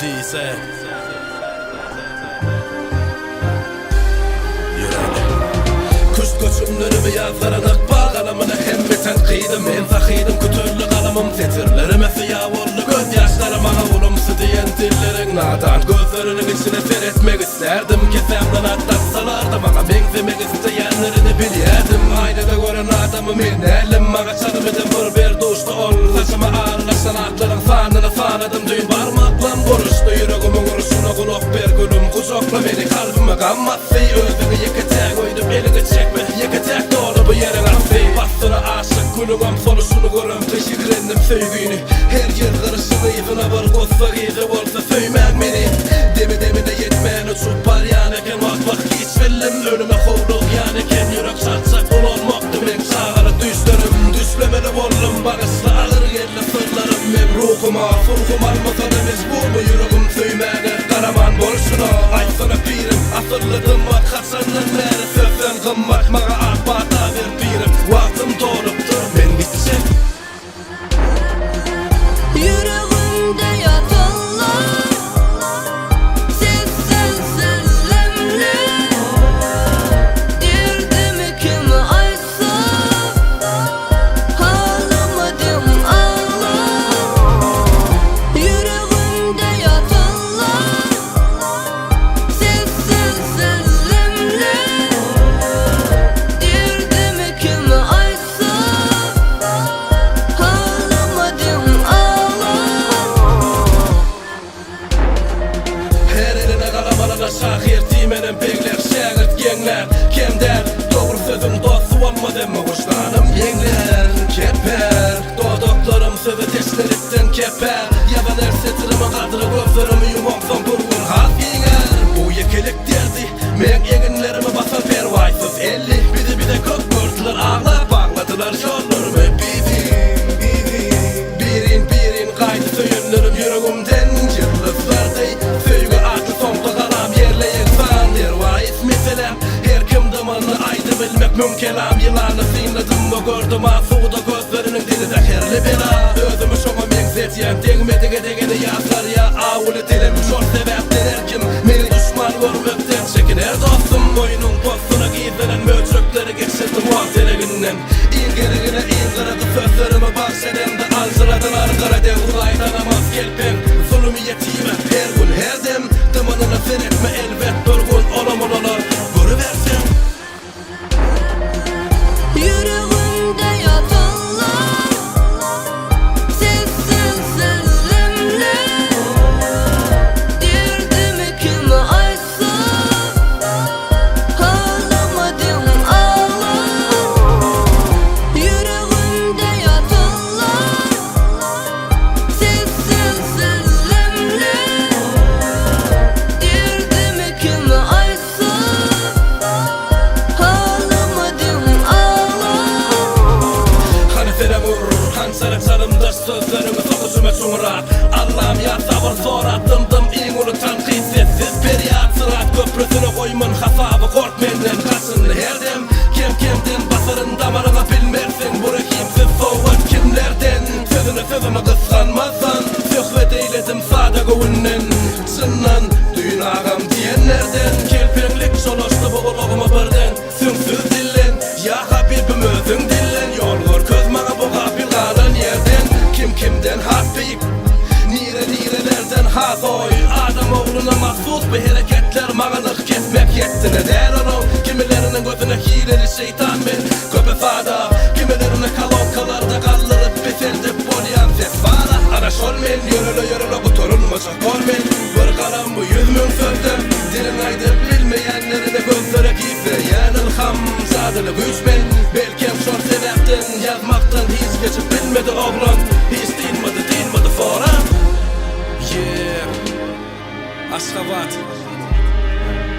değilse Koçumlarımı yazlaranak bağlamına hem beten kıydım en fakiydim kütürlü kalamım tetirlerime fiyavollu göz yaşlarıma olumsu diyen dillerin nadan gözlerinin içine seyretmek isterdim kesemden atlatsalardı bana benzemek isteyenlerini biliyerdim aynada gören adamı men elim bana çalım edin bir duşta ol saçıma ağırlaşan atların fanını fanadım düğün parmaklam vuruştu yüreğimin vuruşuna kulak bir gülüm kucakla beni kalbime gammatsi özünü yıkıtaya koydum elini çekme yıkıtaya doğru bu yerin affey bastına aşık kulügüm soluşunu görüm teşekkür ettim sevgini her yer karışını yüzüne var kossa giydi olsa söymek beni demi demine yetmeyen uçup var yaneken bak hiç fillim önüme kovduk yaneken yürek çarçak ol olmaktı ben çağırı düşlerim düşlemeli oldum bağışla alır yerle sırlarım ben ruhuma furkum almasa da mecbur bu yüreğim söymene karaman bolşuna ay sana pirim asırladım bak kaçandan beri sözden kımmak mağa akbata ver pirim vaktim doğruptur ben gidecek Yüreğimde yatanlar sessiz sellemle derdimi kim aysa ağlamadım ağlar Yüreğimde yatanlar sessiz sellemle derdimi kim aysa ağlamadım Her eline kalabalığına şahir Timenin pekler, şagirt genler Kim der, doğru sözüm dostu olmaz emmi hoşlanım yengler Keper, doğduklarım sözü teşleritten keper Yaban ersetirimi kadırı gözlerimi yumoksan durgun hal giyer Bu yekelik derdi, men eginlerimi basa pervaysız 50 bir de kök gördüler ağlar bağladılar yollarımı Birin kaydı söyünlerim yüreğimden Yıldızlarday söygü atı sonda kalam yerle yeksan Dervayis meselem her kim damanlı aydı bilmek mümkelam Yılanı sinledim ve gördüm asuğda gözlerinin dili de herli bela Özümü şoma mengzetiyen degmedi gedegeni yazlar ya Avuli dilim şor sebepten her kim Beni düşman görmekten çekiner dostum Boynun postuna giydiren möçökleri geçirdim muhteleginden İn geligine in karadı sözlerimi bahşeden de Alcıradın arkara den ulaylanamaz gelpen Zulümü yetime her gün her dem Dımanına sen etme elbet bir gün olamın olar Görüversen Yüreğimde yatanlar sessiz sellemle derdimi kim aysa ağlamadım ağlar Yüreğimde yatanlar sessiz sellemle derdimi kim aysa ağlamadım ağlar Hanifere vurur, hansara çarımda sözlerimi sokuşuma çumura Allah'ım ya sabır sonra dımdım in unutan kıysetsiz periyat sırat köprüsünü koymun hasabı kort menden kaçın her dem Kemden basarın damarına bilmersin bu rakimsiz soğuk kimlerden Sözümü kıskanmazsan söhbet eyledim sade gövünden Çınnan düğün ağam diyenlerden Kelpenlik çoluştu bu uluğuma birden Süngsüz dillen ya Habibim özün dillen Yol gör köz mağa bu gafil kalan yerden Kimden hasbeyip Nirelerden hazoy Adam oğluna mahsus bir hareketler Mağanık kesmek yettine der onu Kimilerinin gözüne hileli şeytan ben Köpe fada Kimilerine kalonkalarda kaldırıp Beseldi polyan ses vara Anaş olmen yörüle kuturulma çok olmen Bir kalan bu 100 bin sözden Dilin aydı bilmeyenlerine gözlere giyse Yanılham zadını güçmen Belkem şor sebepten yazmaktan hiç geçip bilmedi oğlan Hiç değilmedi fora Yeah Aşkabat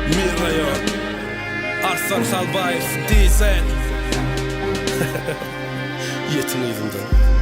Mir rayon Arslan Halbayev değilsen Yetin yüzünden